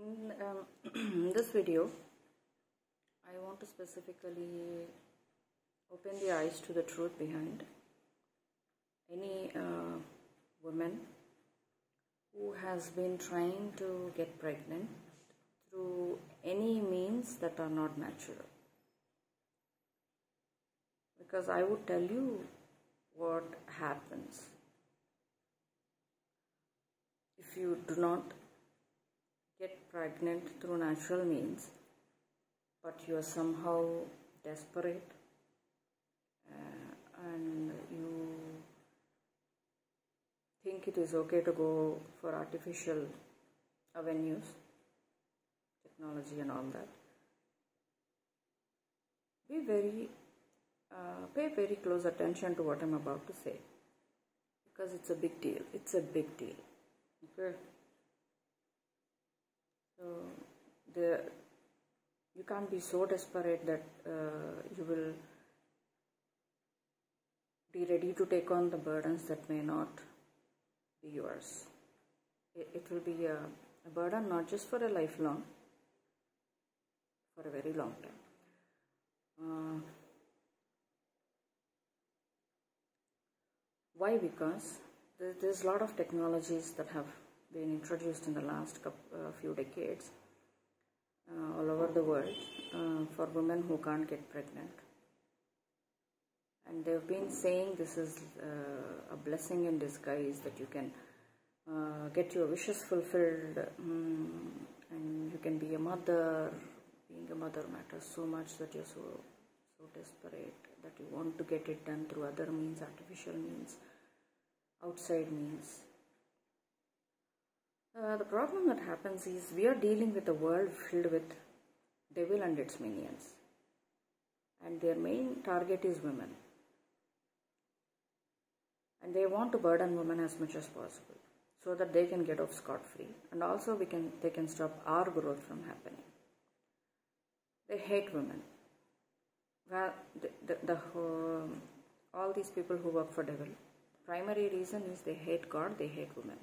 In this video, I want to specifically open the eyes to the truth behind any woman who has been trying to get pregnant through any means that are not natural. Because I would tell you what happens if you do not get pregnant through natural means, but you are somehow desperate and you think it is okay to go for artificial avenues, technology and all that. Pay very close attention to what I'm about to say, because it's a big deal. It's a big deal. Okay. So you can't be so desperate that you will be ready to take on the burdens that may not be yours. It will be a burden not just for a lifelong, for a very long time. Why? Because there's a lot of technologies that have been introduced in the last few decades all over the world for women who can't get pregnant. And they've been saying this is a blessing in disguise, that you can get your wishes fulfilled and you can be a mother. Being a mother matters so much that you're so desperate that you want to get it done through other means, artificial means, outside means. The problem that happens is we are dealing with a world filled with devil and its minions, and their main target is women, and they want to burden women as much as possible so that they can get off scot-free, and also they can stop our growth from happening. They hate women. Well, all these people who work for devil, primary reason is they hate God, they hate women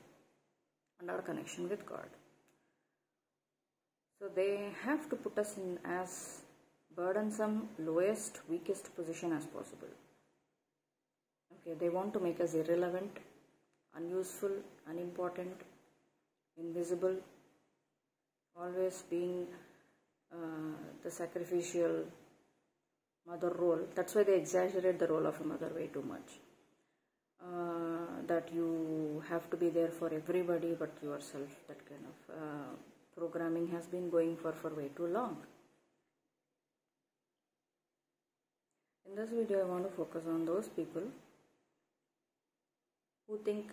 and our connection with God. So they have to put us in as burdensome, lowest, weakest position as possible. Okay, they want to make us irrelevant, unuseful, unimportant, invisible, always being the sacrificial mother role. That's why they exaggerate the role of a mother way too much. That you have to be there for everybody but yourself. That kind of programming has been going for way too long. In this video, I want to focus on those people who think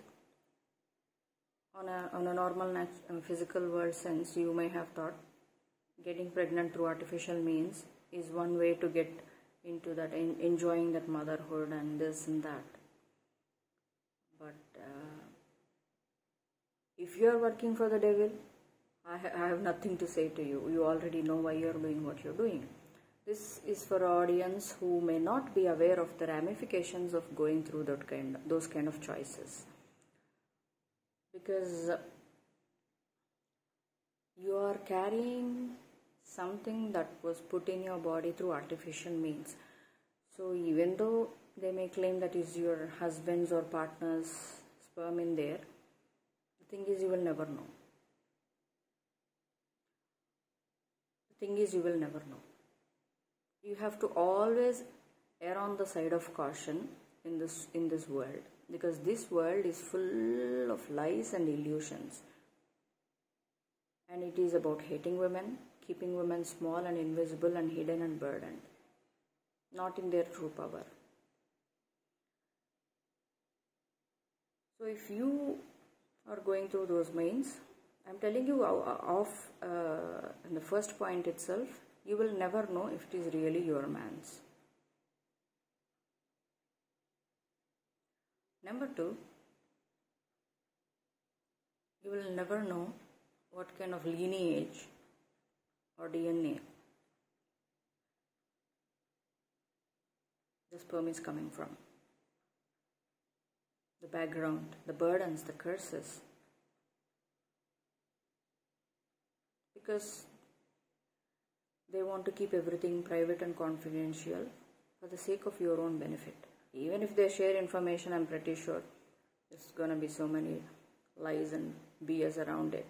on a normal physical world sense. You may have thought getting pregnant through artificial means is one way to get into that, enjoying that motherhood and this and that. But if you are working for the devil, I have nothing to say to you. You already know why you are doing what you are doing. This is for an audience who may not be aware of the ramifications of going through those kind of choices. Because you are carrying something that was put in your body through artificial means. So even though they may claim that is your husband's or partner's sperm in there, the thing is you will never know. The thing is you will never know. You have to always err on the side of caution in this world, because this world is full of lies and illusions. And it is about hating women, keeping women small and invisible and hidden and burdened, not in their true power. So if you are going through those means, I'm telling you in the first point itself, you will never know if it is really your man's. Number two, you will never know what kind of lineage or DNA the sperm is coming from. The background, the burdens, the curses. because they want to keep everything private and confidential for the sake of your own benefit. Even if they share information, I'm pretty sure there's gonna be so many lies and BS around it.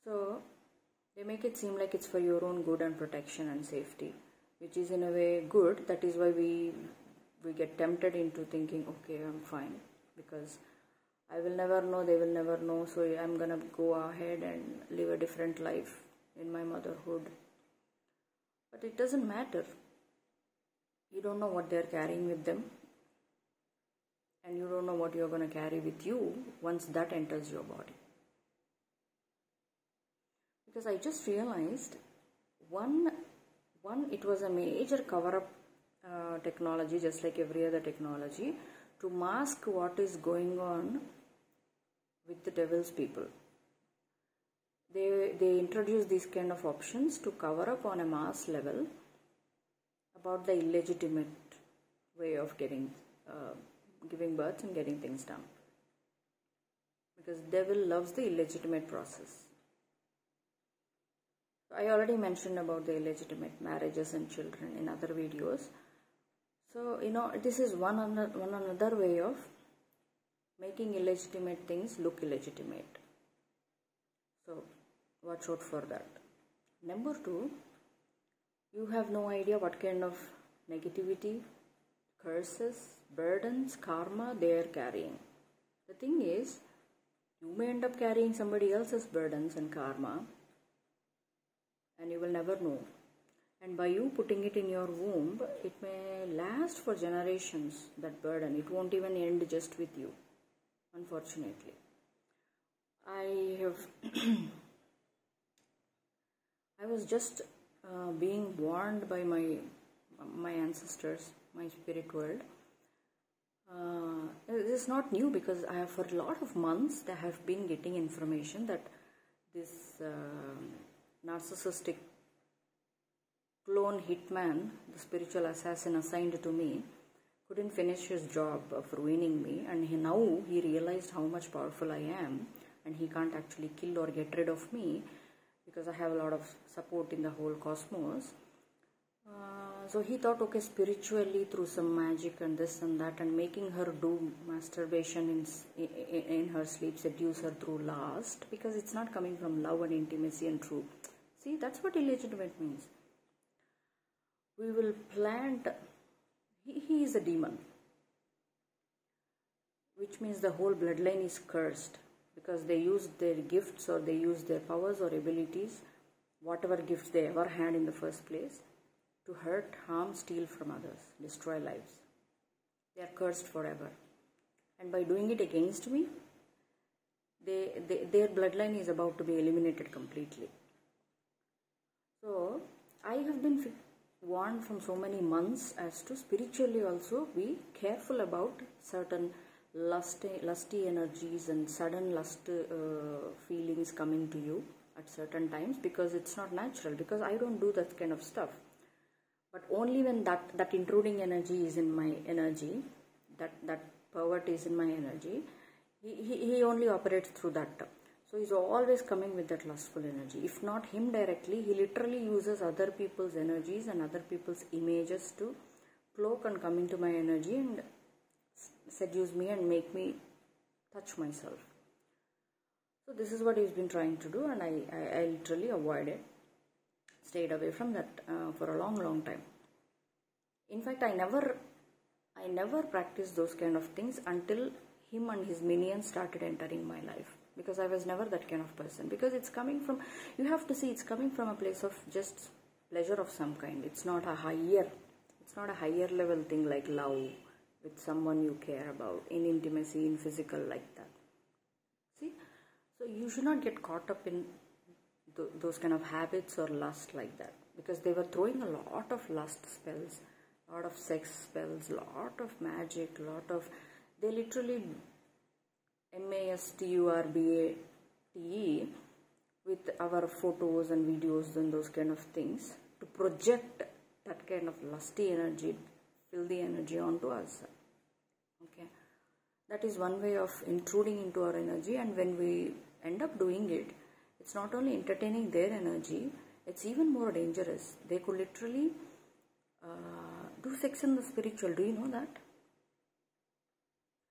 So they make it seem like it's for your own good and protection and safety, which is in a way good. That is why we get tempted into thinking, okay, I'm fine, because I will never know, they will never know, so I'm gonna go ahead and live a different life in my motherhood. But it doesn't matter. You don't know what they're carrying with them, and you don't know what you're gonna carry with you once that enters your body. Because I just realized, one, it was a major cover-up technology, just like every other technology, to mask what is going on with the devil's people. They introduce these kind of options to cover up on a mass level about the illegitimate way of giving birth and getting things done. Because devil loves the illegitimate process. I already mentioned about the illegitimate marriages and children in other videos. So, this is one another way of making illegitimate things look illegitimate. So, watch out for that. Number 2, you have no idea what kind of negativity, curses, burdens, karma they are carrying. The thing is, you may end up carrying somebody else's burdens and karma, and you will never know. And by you putting it in your womb, it may last for generations, that burden. It won't even end just with you, unfortunately. I was just being warned by my ancestors, my spirit world. This is not new, because I have, for a lot of months, I have been getting information that this narcissistic clone hitman, the spiritual assassin assigned to me, couldn't finish his job of ruining me, and now he realized how much powerful I am, and he can't actually kill or get rid of me because I have a lot of support in the whole cosmos. So he thought, okay, spiritually through some magic and this and that, and making her do masturbation in her sleep, seduce her through lust, because it's not coming from love and intimacy and truth. See, that's what illegitimate means. We will plant, he is a demon, which means the whole bloodline is cursed, because they use their gifts, or they use their powers or abilities, whatever gifts they ever had in the first place, to hurt, harm, steal from others, destroy lives. They are cursed forever. And by doing it against me, their bloodline is about to be eliminated completely. So, I have been warned from so many months as to spiritually also be careful about certain lusty energies and sudden lust feelings coming to you at certain times, because it's not natural, because I don't do that kind of stuff. But only when that intruding energy is in my energy, that pervert is in my energy, he only operates through that. So he's always coming with that lustful energy. If not him directly, he literally uses other people's energies and other people's images to cloak and come into my energy and seduce me and make me touch myself. So this is what he's been trying to do, and I literally avoided, stayed away from that for a long time. In fact, I never practiced those kind of things until him and his minions started entering my life, because I was never that kind of person. Because it's coming from, you have to see, it's coming from a place of just pleasure of some kind. It's not a higher level thing like love with someone you care about, in intimacy, in physical, like that. See, so you should not get caught up in those kind of habits or lust like that, because they were throwing a lot of lust spells, a lot of sex spells, a lot of magic, they literally masturbate with our photos and videos and those kind of things to project that kind of lusty energy, filthy energy onto us. Okay, that is one way of intruding into our energy, and when we end up doing it, It's not only entertaining their energy, it's even more dangerous. They could literally do sex in the spiritual. Do you know that?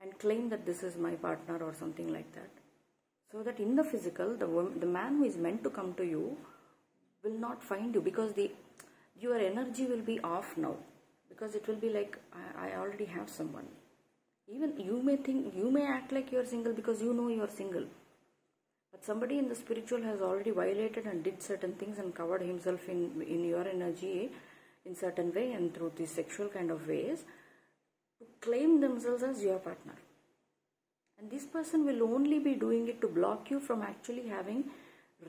And claim that this is my partner or something like that. So that in the physical, the man who is meant to come to you will not find you, because your energy will be off now. Because it will be like, I already have someone. Even you may act like you are single because you know you are single. But somebody in the spiritual has already violated and did certain things and covered himself in your energy in certain way and through these sexual kind of ways to claim themselves as your partner. And this person will only be doing it to block you from actually having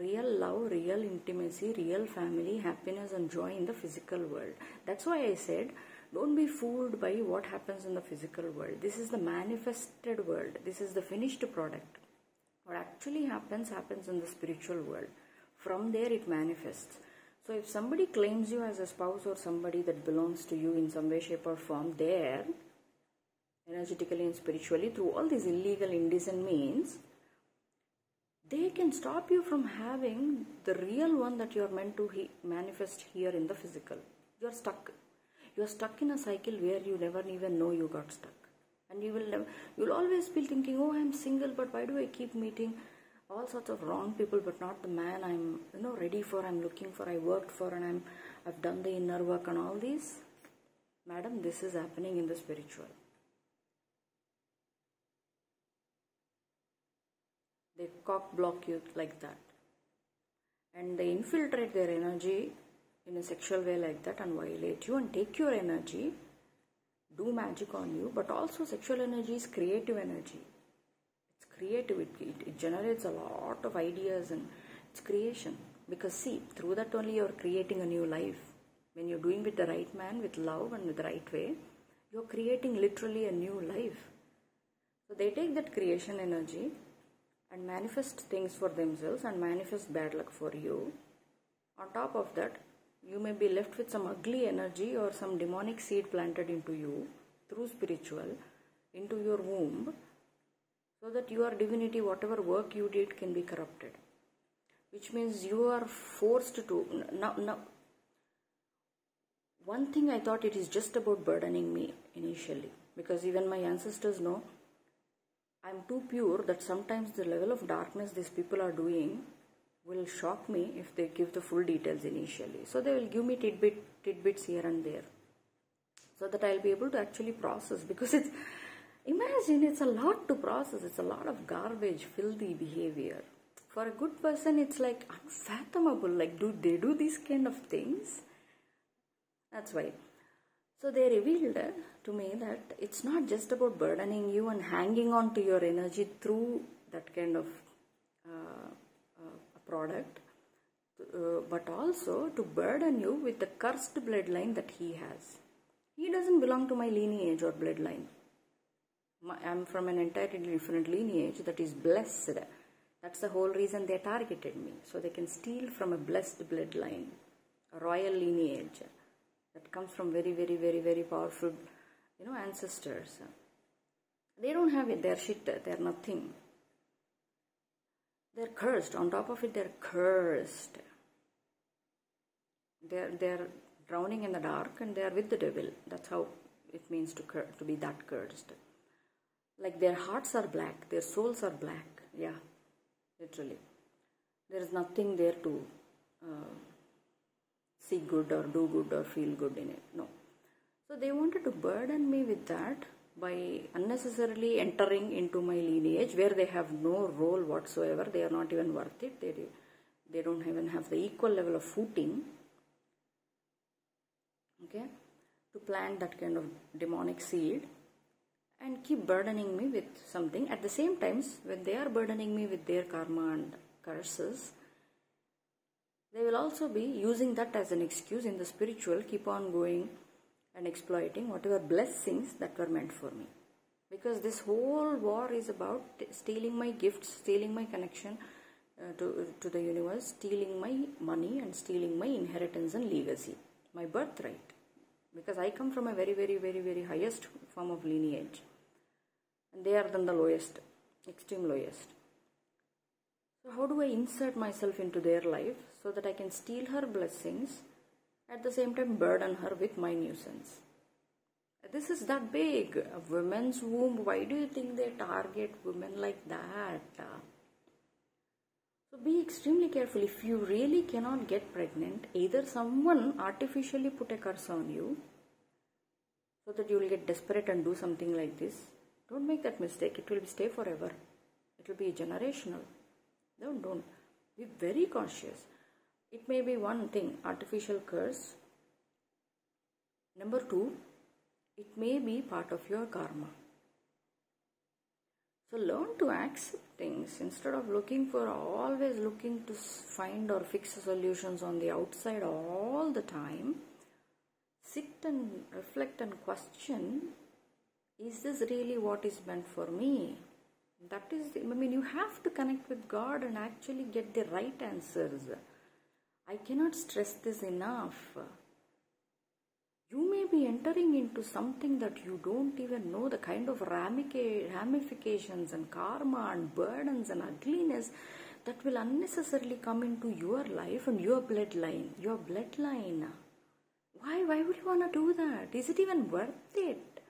real love, real intimacy, real family, happiness and joy in the physical world. That's why I said, don't be fooled by what happens in the physical world. This is the manifested world. This is the finished product. What actually happens in the spiritual world. From there it manifests. So if somebody claims you as a spouse or somebody that belongs to you in some way, shape or form, there, energetically and spiritually, through all these illegal, indecent means, they can stop you from having the real one that you are meant to manifest here in the physical. You are stuck. You are stuck in a cycle where you never even know you got stuck. And you'll always be thinking, oh, I'm single, but why do I keep meeting all sorts of wrong people, but not the man I'm ready for, I'm looking for, I worked for, and I've done the inner work and all these. Madam, this is happening in the spiritual. They cock block you like that. And they infiltrate their energy in a sexual way like that and violate you and take your energy, do magic on you. But also sexual energy is creative energy. It's creative. It generates a lot of ideas and it's creation. Because see, through that only you're creating a new life. When you're doing with the right man, with love and with the right way, you're creating literally a new life. So they take that creation energy and manifest things for themselves and manifest bad luck for you. On top of that, you may be left with some ugly energy or some demonic seed planted into you through spiritual, into your womb, so that your divinity, whatever work you did, can be corrupted. Which means you are forced to... Now, one thing I thought it is just about burdening me initially, because even my ancestors know I'm too pure that sometimes the level of darkness these people are doing will shock me if they give the full details initially. So they will give me tidbits here and there, so that I'll be able to actually process, because imagine it's a lot to process. It's a lot of garbage, filthy behavior. For a good person, it's like unfathomable. Like, do they do these kind of things? That's why. So they revealed to me that it's not just about burdening you and hanging on to your energy through that kind of product, but also to burden you with the cursed bloodline that he has. He doesn't belong to my lineage or bloodline. I'm from an entirely different lineage that is blessed. That's the whole reason they targeted me. So they can steal from a blessed bloodline, a royal lineage that comes from very, very, very, very powerful, ancestors. They don't have it. They're shit. They're nothing. They're cursed. On top of it, they're cursed. They're drowning in the dark and they're with the devil. That's how it means to be that cursed. Like their hearts are black. Their souls are black. Yeah, literally. There is nothing there to see good or do good or feel good in it. No. So they wanted to burden me with that by unnecessarily entering into my lineage where they have no role whatsoever. They are not even worth it. They don't even have the equal level of footing. Okay, to plant that kind of demonic seed and keep burdening me with something. At the same time, when they are burdening me with their karma and curses, they will also be using that as an excuse in the spiritual, keep on going and exploiting whatever blessings that were meant for me. Because this whole war is about stealing my gifts, stealing my connection to the universe, stealing my money and stealing my inheritance and legacy, my birthright. Because I come from a very, very, very, very highest form of lineage. And they are then the lowest, extreme lowest. So how do I insert myself into their life so that I can steal her blessings, at the same time burden her with my nuisance? This is that big. A woman's womb, why do you think they target women like that? So be extremely careful. If you really cannot get pregnant, either someone artificially put a curse on you so that you will get desperate and do something like this. Don't make that mistake. It will stay forever. It will be generational. Don't. Be very cautious. It may be one thing, artificial curse. Number 2, it may be part of your karma. So learn to accept things instead of always looking to find or fix solutions on the outside all the time. Sit and reflect and question, is this really what is meant for me? You have to connect with God and actually get the right answers. I cannot stress this enough. You may be entering into something that you don't even know, the kind of ramifications and karma and burdens and ugliness that will unnecessarily come into your life and your bloodline. Why would you want to do that? Is it even worth it?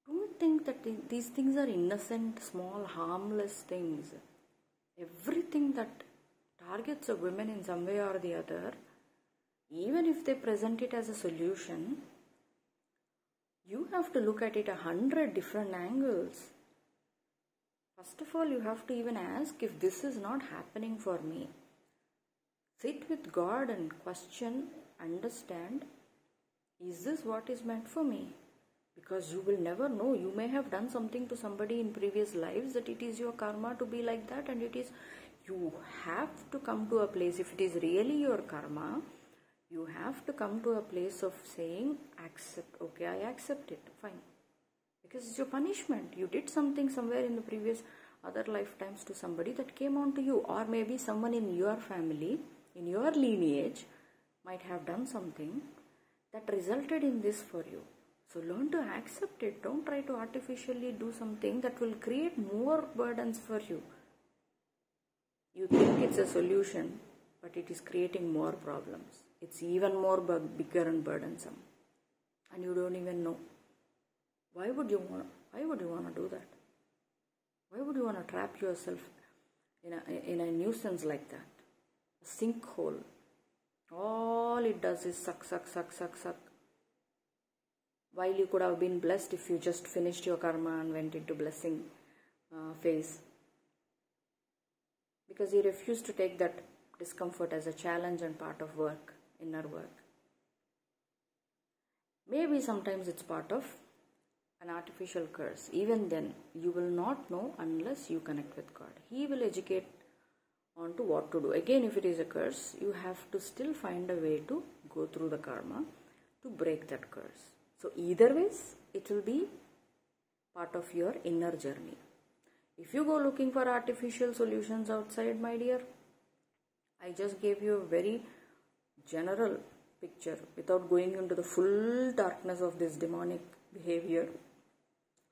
Don't think that these things are innocent, small, harmless things. Everything that targets a woman in some way or the other, even if they present it as a solution, you have to look at it 100 different angles. First of all, you have to even ask if this is not happening for me. Sit with God and question, understand, is this what is meant for me? Because you will never know. You may have done something to somebody in previous lives that it is your karma to be like that, and you have to come to a place, if it is really your karma, you have to come to a place of saying, okay, I accept it, fine. Because it's your punishment. You did something somewhere in the previous other lifetimes to somebody that came on to you, or maybe someone in your family, in your lineage, might have done something that resulted in this for you. So learn to accept it. Don't try to artificially do something that will create more burdens for you. You think it's a solution, but it is creating more problems. It's even more bigger and burdensome. And you don't even know. Why would you want to do that? Why would you want to trap yourself in a nuisance like that? A sinkhole. All it does is suck. While you could have been blessed if you just finished your karma and went into blessing phase. Because you refuse to take that discomfort as a challenge and part of work, inner work. Maybe sometimes it's part of an artificial curse. Even then, you will not know unless you connect with God. He will educate on to what to do. Again, if it is a curse, you have to still find a way to go through the karma to break that curse. So either ways, it will be part of your inner journey. If you go looking for artificial solutions outside, my dear, I just gave you a very general picture without going into the full darkness of this demonic behavior.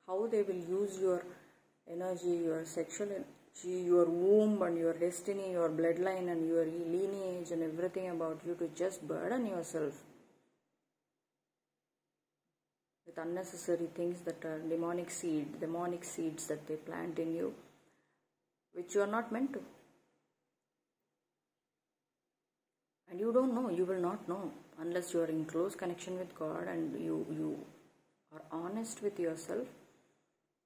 How they will use your energy, your sexual energy, your womb and your destiny, your bloodline and your lineage and everything about you to just burden yourself with unnecessary things that are demonic seeds that they plant in you, which you are not meant to. And you don't know, you will not know unless you are in close connection with God and you are honest with yourself.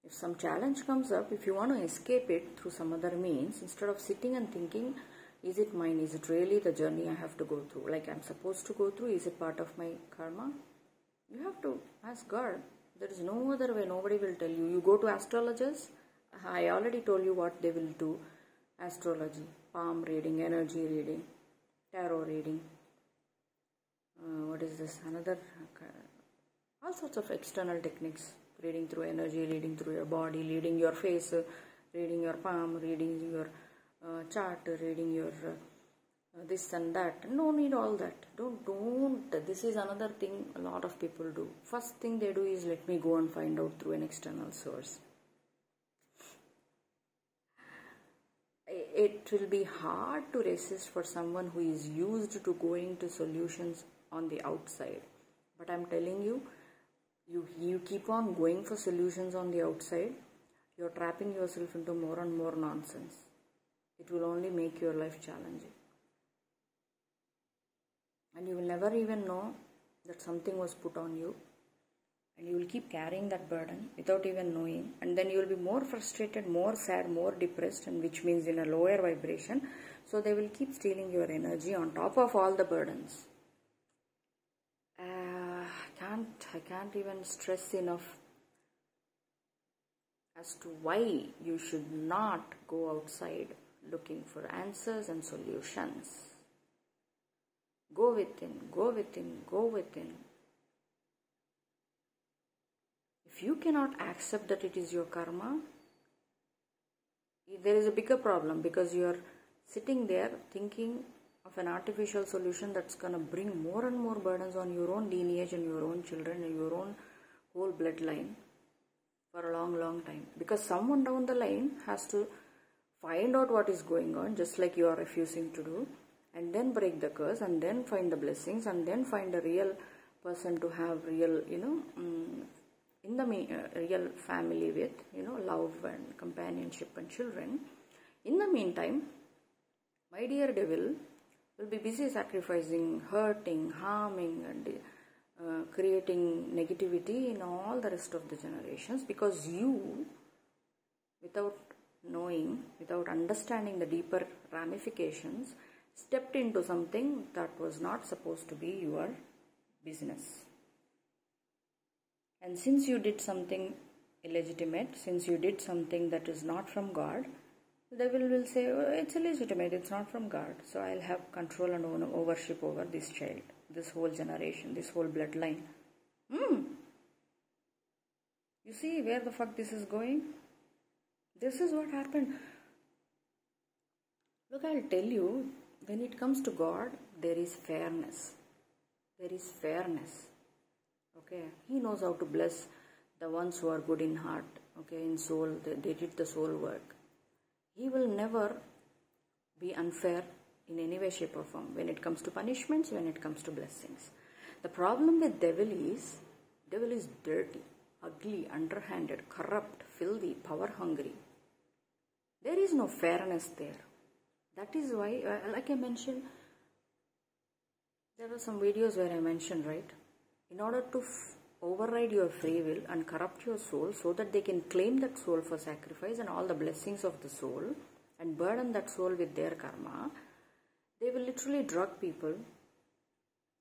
If some challenge comes up, if you want to escape it through some other means, instead of sitting and thinking, is it mine? Is it really the journey I have to go through? Like I'm supposed to go through? Is it part of my karma? You have to ask God. There is no other way. Nobody will tell you. You go to astrologers. I already told you what they will do. Astrology, palm reading, energy reading, tarot reading. What is this? All sorts of external techniques. Reading through energy, reading through your body, reading your face, reading your palm, reading your chart, reading your this and that. No need all that. Don't. This is another thing a lot of people do. First thing they do is let me go and find out through an external source. it will be hard to resist for someone who is used to going to solutions on the outside. But I'm telling you, you keep on going for solutions on the outside, you're trapping yourself into more and more nonsense. It will only make your life challenging. And you will never even know that something was put on you. And you will keep carrying that burden without even knowing. And then you will be more frustrated, more sad, more depressed, and which means in a lower vibration. So they will keep stealing your energy on top of all the burdens. I can't even stress enough as to why you should not go outside looking for answers and solutions. Go within, go within, go within. If you cannot accept that it is your karma, there is a bigger problem, because you are sitting there thinking of an artificial solution that's going to bring more and more burdens on your own lineage and your own children and your own whole bloodline for a long, long time. Because someone down the line has to find out what is going on, just like you are refusing to do, and then break the curse, and then find the blessings, and then find a real person to have real, in the real family with, love and companionship and children. In the meantime, my dear devil will be busy sacrificing, hurting, harming, and creating negativity in all the rest of the generations, because you, without knowing, without understanding the deeper ramifications, stepped into something that was not supposed to be your business. And since you did something illegitimate, since you did something that is not from God, the devil will say, oh, it's illegitimate, it's not from God, so I'll have control and ownership over this child, this whole generation, this whole bloodline. You see where the fuck this is going? This is what happened. Look, I'll tell you, when it comes to God, there is fairness. There is fairness. Okay, He knows how to bless the ones who are good in heart, okay, in soul, they did the soul work. He will never be unfair in any way, shape or form when it comes to punishments, when it comes to blessings. The problem with devil is dirty, ugly, underhanded, corrupt, filthy, power hungry. There is no fairness there. That is why, like I mentioned, there were some videos where I mentioned, right? In order to override your free will and corrupt your soul so that they can claim that soul for sacrifice and all the blessings of the soul and burden that soul with their karma, they will literally drug people,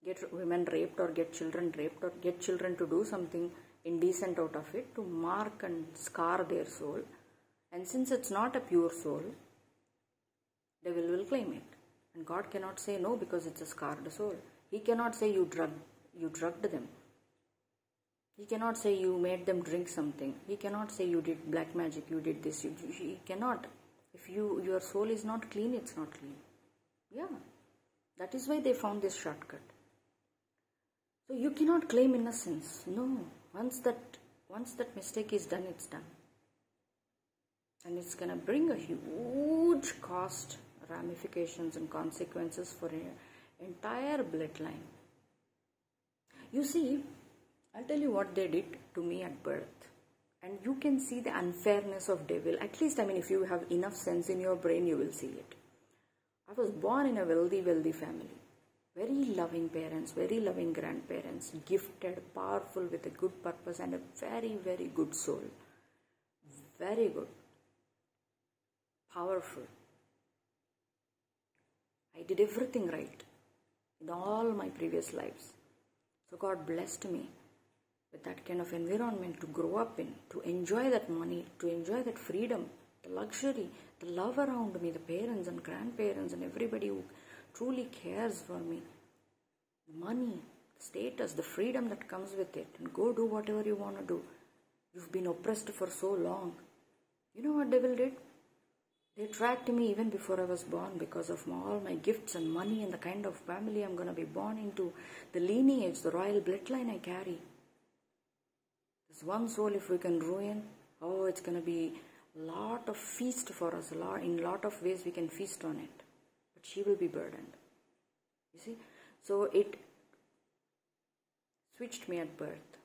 get women raped or get children raped or get children to do something indecent out of it to mark and scar their soul. And since it's not a pure soul, devil will claim it. And God cannot say no because it's a scarred soul. He cannot say you drugged them. He cannot say you made them drink something. He cannot say you did black magic, you did this. He cannot. If your soul is not clean, it's not clean. Yeah. That is why they found this shortcut. So you cannot claim innocence. No. Once that mistake is done, it's done. And it's going to bring a huge cost, ramifications and consequences for an entire bloodline. You see, I'll tell you what they did to me at birth. And you can see the unfairness of devil. At least, if you have enough sense in your brain, you will see it. I was born in a wealthy family. Very loving parents, very loving grandparents, gifted, powerful with a good purpose and a very, very good soul. Very good. Powerful. I did everything right in all my previous lives. So God blessed me with that kind of environment to grow up in, to enjoy that money, to enjoy that freedom, the luxury, the love around me, the parents and grandparents and everybody who truly cares for me. The money, the status, the freedom that comes with it, and go do whatever you want to do. You've been oppressed for so long. You know what devil did? They tracked me even before I was born because of all my gifts and money and the kind of family I'm going to be born into, the lineage, the royal bloodline I carry. This one soul, if we can ruin, oh, it's going to be lot of feast for us, in lot of ways we can feast on it, but she will be burdened. You see, so it switched me at birth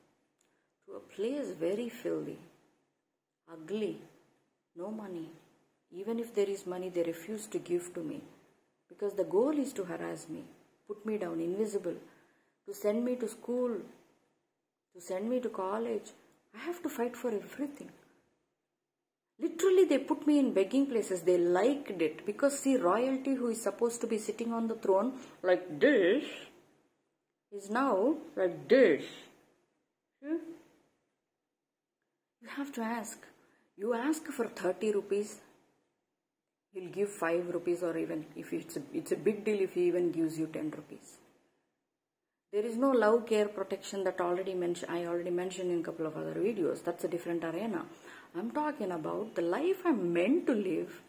to a place very filthy, ugly, no money. Even if there is money, they refuse to give to me, because the goal is to harass me, put me down, invisible, to send me to school, to send me to college. I have to fight for everything. Literally, they put me in begging places. They liked it, because see, royalty, who is supposed to be sitting on the throne like this, is now like this. You have to ask. You ask for 30 rupees, he'll give 5 rupees, or even if it's a big deal if he even gives you 10 rupees. There is no love, care, protection that I already mentioned in a couple of other videos. That's a different arena. I'm talking about the life I'm meant to live.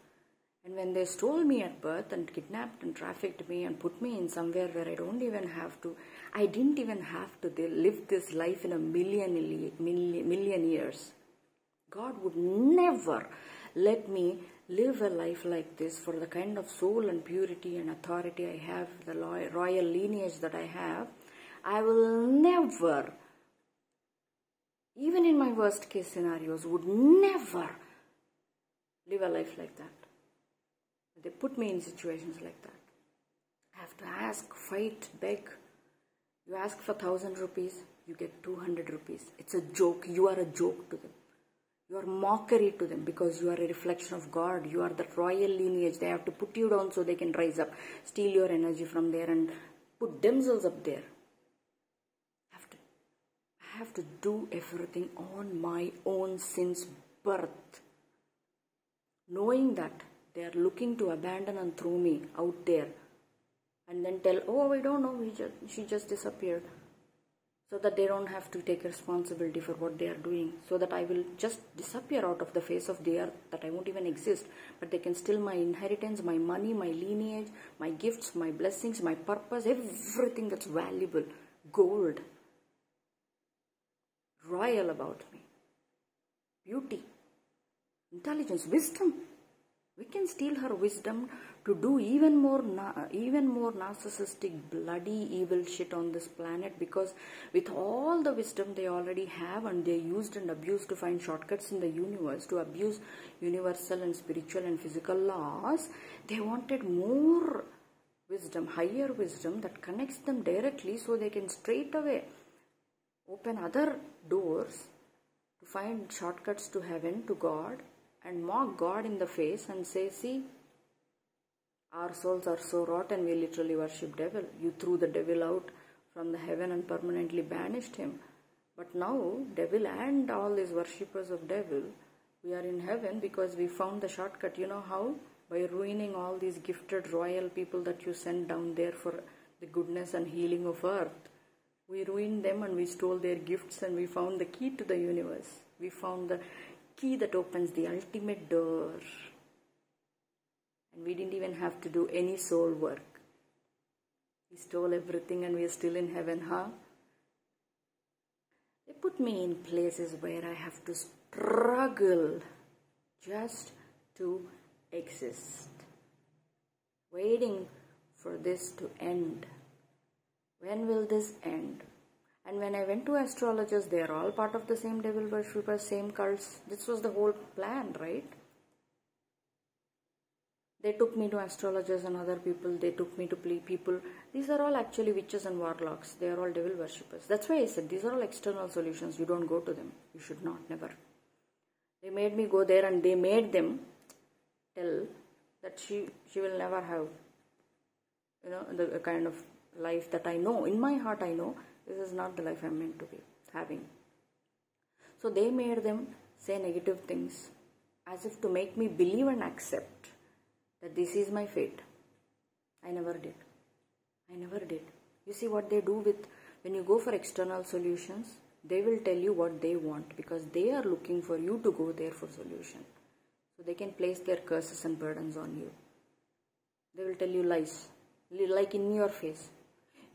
And when they stole me at birth and kidnapped and trafficked me and put me in somewhere where I didn't even have to live this life in a million years. God would never let me live a life like this for the kind of soul and purity and authority I have, the royal lineage that I have. I will never, even in my worst case scenarios, would never live a life like that. They put me in situations like that. I have to ask, fight, beg. You ask for 1,000 rupees, you get 200 rupees. It's a joke. You are a joke to them. You are mockery to them, because you are a reflection of God. You are the royal lineage. They have to put you down so they can rise up, steal your energy from there and put themselves up there. I have to do everything on my own since birth, knowing that they are looking to abandon and throw me out there, and then tell, oh, we don't know, she just disappeared, so that they don't have to take responsibility for what they are doing, so that I will just disappear out of the face of the earth, that I won't even exist, but they can steal my inheritance, my money, my lineage, my gifts, my blessings, my purpose, everything that's valuable, gold, royal about me, beauty, intelligence, wisdom. We can steal her wisdom to do even more narcissistic, bloody, evil shit on this planet, because with all the wisdom they already have, and they used and abused to find shortcuts in the universe, to abuse universal and spiritual and physical laws, they wanted more wisdom, higher wisdom that connects them directly, so they can straight away open other doors to find shortcuts to heaven, to God, and mock God in the face and say, see, our souls are so rotten, we literally worship devil. You threw the devil out from the heaven and permanently banished him. But now, devil and all these worshippers of devil, we are in heaven because we found the shortcut. You know how? By ruining all these gifted royal people that you sent down there for the goodness and healing of earth. We ruined them and we stole their gifts, and we found the key to the universe. We found the key that opens the ultimate door. And we didn't even have to do any soul work. We stole everything and we are still in heaven, huh? They put me in places where I have to struggle just to exist. Waiting for this to end. When will this end? And when I went to astrologers, they are all part of the same devil worshippers, same cults. This was the whole plan, right? They took me to astrologers and other people. They took me to people. These are all actually witches and warlocks. They are all devil worshippers. That's why I said these are all external solutions. You don't go to them. You should not, never. They made me go there, and they made them tell that she will never have, the kind of life that I know. In my heart I know this is not the life I'm meant to be having. So they made them say negative things as if to make me believe and accept that this is my fate. I never did. You see what they do with, when you go for external solutions, they will tell you what they want, because they are looking for you to go there for solution. So they can place their curses and burdens on you. They will tell you lies, like in your face.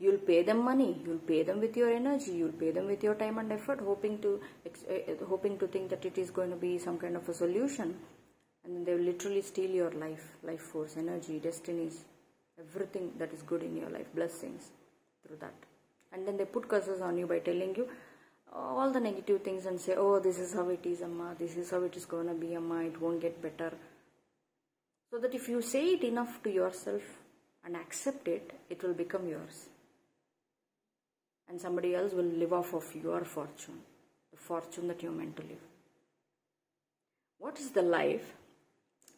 You'll pay them money, you'll pay them with your energy, you'll pay them with your time and effort, hoping to think that it is going to be some kind of a solution. And then they will literally steal your life force, energy, destinies, everything that is good in your life, blessings through that. And then they put curses on you by telling you all the negative things and say, oh, this is how it is, Amma, this is how it is going to be, Amma, it won't get better. So that if you say it enough to yourself and accept it, it will become yours. And somebody else will live off of your fortune, the fortune that you're meant to live. What is the life?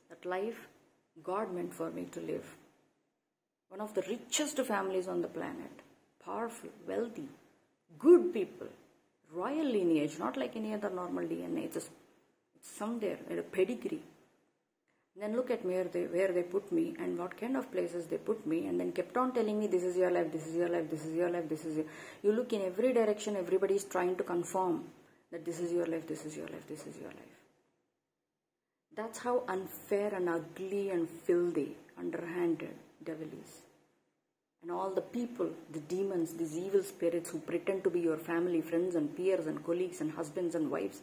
That life God meant for me to live. One of the richest families on the planet. Powerful, wealthy, good people, royal lineage, not like any other normal DNA. It's somewhere, a pedigree. And then look at where they put me and what kind of places they put me, and then kept on telling me, this is your life, this is your life, this is your life, this is your... You look in every direction, everybody is trying to confirm that this is your life, this is your life, this is your life. That's how unfair and ugly and filthy, underhanded devil is. And all the people, the demons, these evil spirits who pretend to be your family, friends and peers and colleagues and husbands and wives,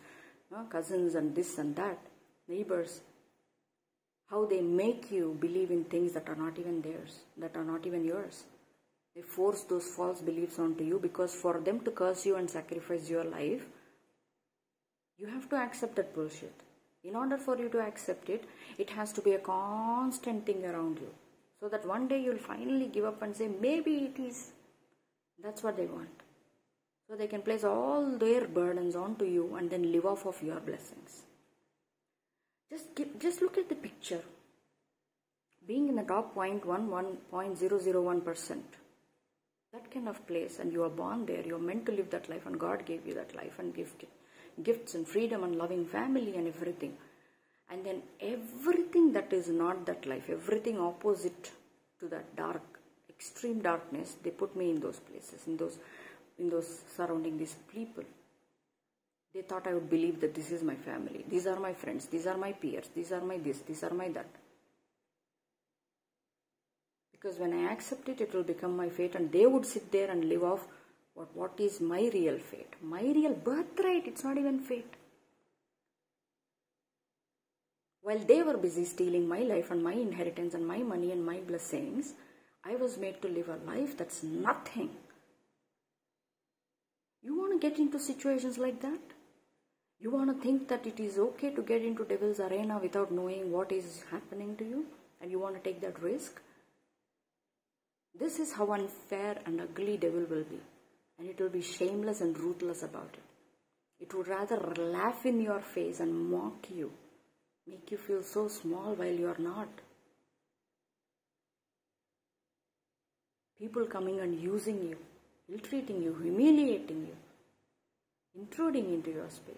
cousins and this and that, neighbors, how they make you believe in things that are not even theirs, that are not even yours. They force those false beliefs onto you, because for them to curse you and sacrifice your life, you have to accept that bullshit. In order for you to accept it, it has to be a constant thing around you. So that one day you'll finally give up and say, maybe it is. That's what they want. So they can place all their burdens onto you and then live off of your blessings. Just look at the picture. Being in the top 0.001%. That kind of place, and you are born there. You're meant to live that life, and God gave you that life and gifts and freedom and loving family and everything. And then everything that is not that life, everything opposite to that dark, extreme darkness, they put me in those places, in those surrounding these people. They thought I would believe that this is my family, these are my friends, these are my peers, these are my this, these are my that. Because when I accept it, it will become my fate, and they would sit there and live off what is my real fate, my real birthright. It's not even fate. While they were busy stealing my life and my inheritance and my money and my blessings, I was made to live a life that's nothing. You want to get into situations like that? You want to think that it is okay to get into devil's arena without knowing what is happening to you? And you want to take that risk? This is how unfair and ugly devil will be. And it will be shameless and ruthless about it. It would rather laugh in your face and mock you. Make you feel so small while you are not. People coming and using you, ill-treating you, humiliating you, intruding into your space.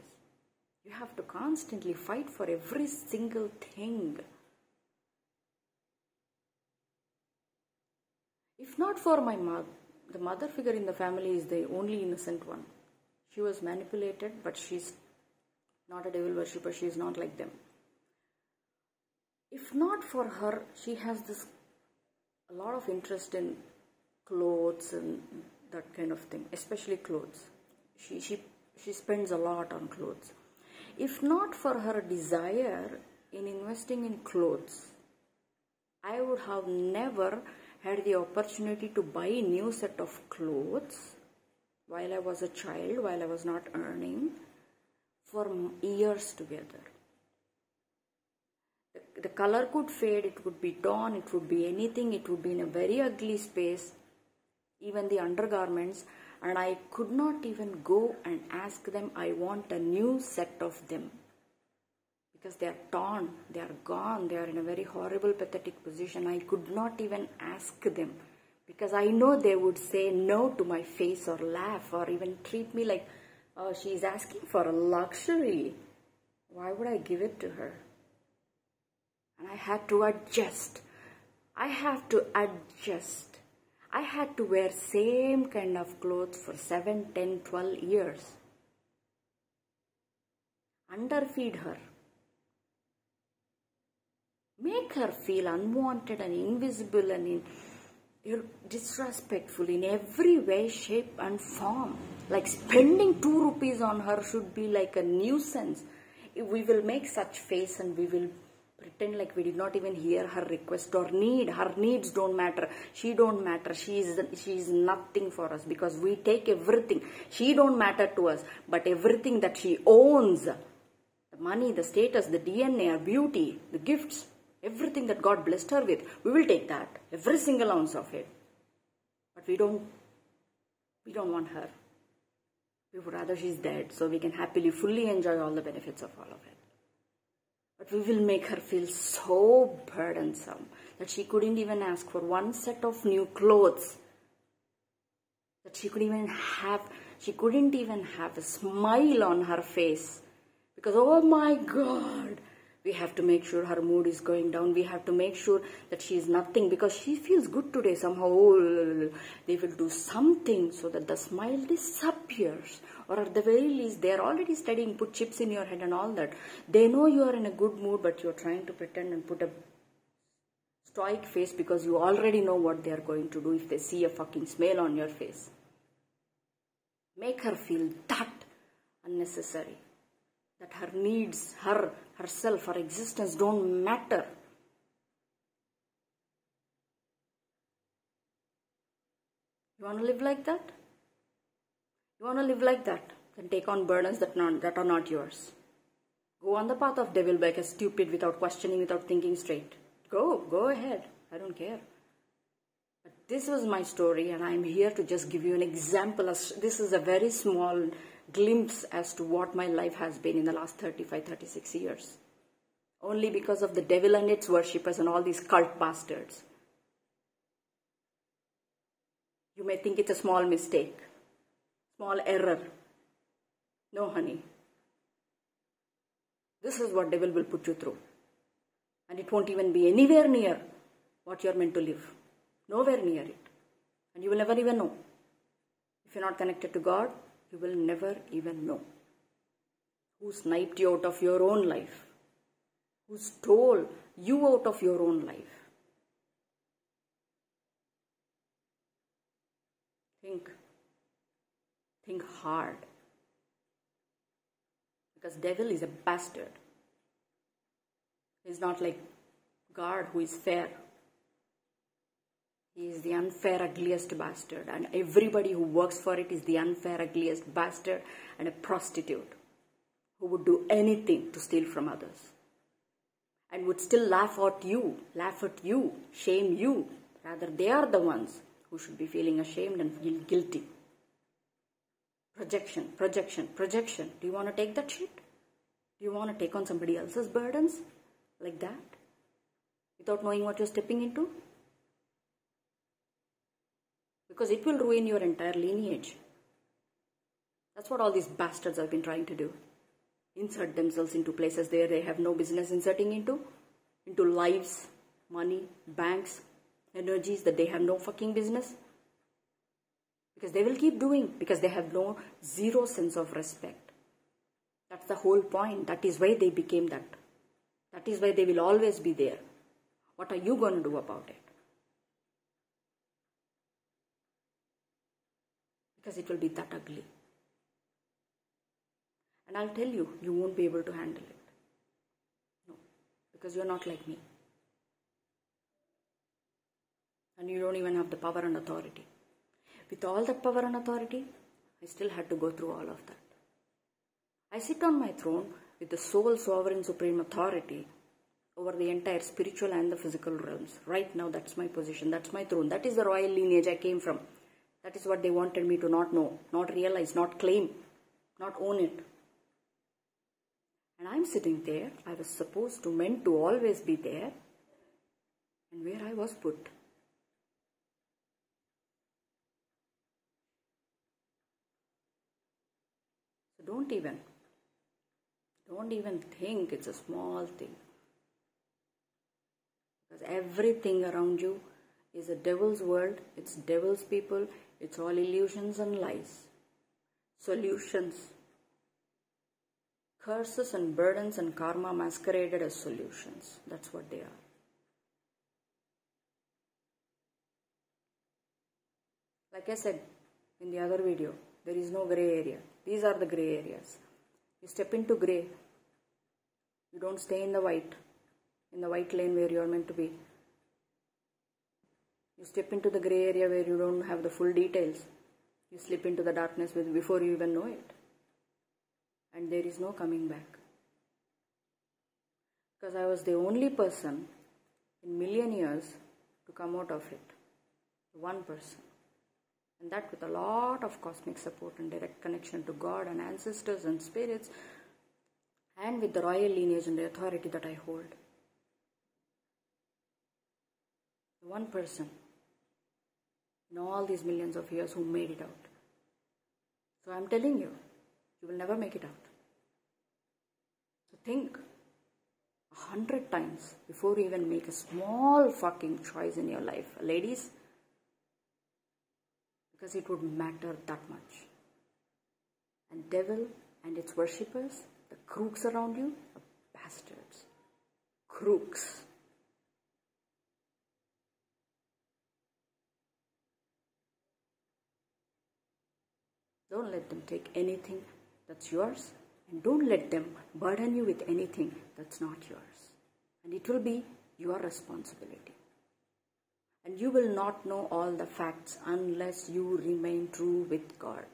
You have to constantly fight for every single thing. If not for my mother, the mother figure in the family is the only innocent one. She was manipulated, but she's not a devil worshipper. She is not like them. If not for her, she has a lot of interest in clothes and that kind of thing, especially clothes. She spends a lot on clothes. If not for her desire in investing in clothes, I would have never had the opportunity to buy a new set of clothes while I was a child, while I was not earning, for years together. The color could fade, it would be torn, it would be anything, it would be in a very ugly space, even the undergarments, and I could not even go and ask them, I want a new set of them. Because they are torn, they are gone, they are in a very horrible, pathetic position. I could not even ask them, because I know they would say no to my face or laugh or even treat me like, oh, she is asking for a luxury. Why would I give it to her? And I had to adjust. I had to adjust. I had to wear same kind of clothes for 7, 10, 12 years. Underfeed her. Make her feel unwanted and invisible and disrespectful in every way, shape and form. Like spending 2 rupees on her should be like a nuisance. We will make such face and we will pretend like we did not even hear her request or need. Her needs don't matter. She don't matter. She is nothing for us because we take everything. She don't matter to us, but everything that she owns, the money, the status, the DNA, her beauty, the gifts, everything that God blessed her with, we will take that, every single ounce of it. But we don't want her. We would rather she's dead so we can happily, fully enjoy all the benefits of all of it. But we will make her feel so burdensome that she couldn't even ask for one set of new clothes. That she couldn't even have a smile on her face. Because, oh my God, we have to make sure her mood is going down. We have to make sure that she is nothing because she feels good today somehow. Oh, they will do something so that the smile disappears. Or at the very least, they are already studying, put chips in your head and all that. They know you are in a good mood, but you are trying to pretend and put a stoic face because you already know what they are going to do if they see a fucking smile on your face. Make her feel that unnecessary. That her needs, herself, her existence don't matter. You want to live like that? You want to live like that? Then take on burdens that are not yours. Go on the path of devil like a stupid without questioning, without thinking straight. Go ahead. I don't care. But this was my story and I'm here to just give you an example. This is a very small glimpse as to what my life has been in the last 35, 36 years. Only because of the devil and its worshippers and all these cult bastards. You may think it's a small mistake, small error. No, honey. This is what devil will put you through. And it won't even be anywhere near what you're meant to live. Nowhere near it. And you will never even know. If you're not connected to God, you will never even know who sniped you out of your own life, who stole you out of your own life. Think hard, because devil is a bastard. He's not like God who is fair. He is the unfair, ugliest bastard, and everybody who works for it is the unfair, ugliest bastard and a prostitute who would do anything to steal from others and would still laugh at you, shame you. Rather, they are the ones who should be feeling ashamed and feel guilty. Projection. Do you want to take that shit? Do you want to take on somebody else's burdens like that without knowing what you're stepping into? Because it will ruin your entire lineage. That's what all these bastards have been trying to do. Insert themselves into places where they have no business inserting into lives, money, banks, energies that they have no fucking business. Because they will keep doing, because they have zero sense of respect. That's the whole point. That is why they became that. That is why they will always be there. What are you going to do about it? Because it will be that ugly. And I'll tell you, you won't be able to handle it. No, because you're not like me. And you don't even have the power and authority. With all that power and authority, I still had to go through all of that. I sit on my throne with the sole sovereign supreme authority over the entire spiritual and the physical realms. Right now, that's my position. That's my throne. That is the royal lineage I came from. That is what they wanted me to not know, not realize, not claim, not own it. And I'm sitting there. I was meant to always be there. And where I was put. So don't even think it's a small thing. Because everything around you is a devil's world. It's devil's people. It's all illusions and lies. Solutions. Curses and burdens and karma masqueraded as solutions. That's what they are. Like I said in the other video, there is no grey area. These are the grey areas. You step into grey. You don't stay in the white. in the white lane where you are meant to be. You step into the gray area where you don't have the full details. You slip into the darkness before you even know it. And there is no coming back. Because I was the only person in million years to come out of it. One person. And that with a lot of cosmic support and direct connection to God and ancestors and spirits, and with the royal lineage and the authority that I hold. One person in all these millions of years who made it out. So I'm telling you, you will never make it out. So think 100 times before you even make a small fucking choice in your life, ladies, because it would matter that much. And devil and its worshippers, the crooks around you, are bastards. Crooks. Don't let them take anything that's yours, and don't let them burden you with anything that's not yours. And it will be your responsibility. And you will not know all the facts unless you remain true with God.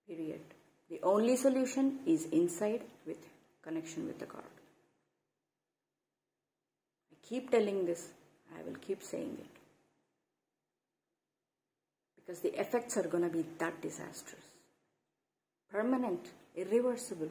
Period. The only solution is inside with connection with the God. I keep telling this, I will keep saying it. Because the effects are going to be that disastrous. Permanent, irreversible.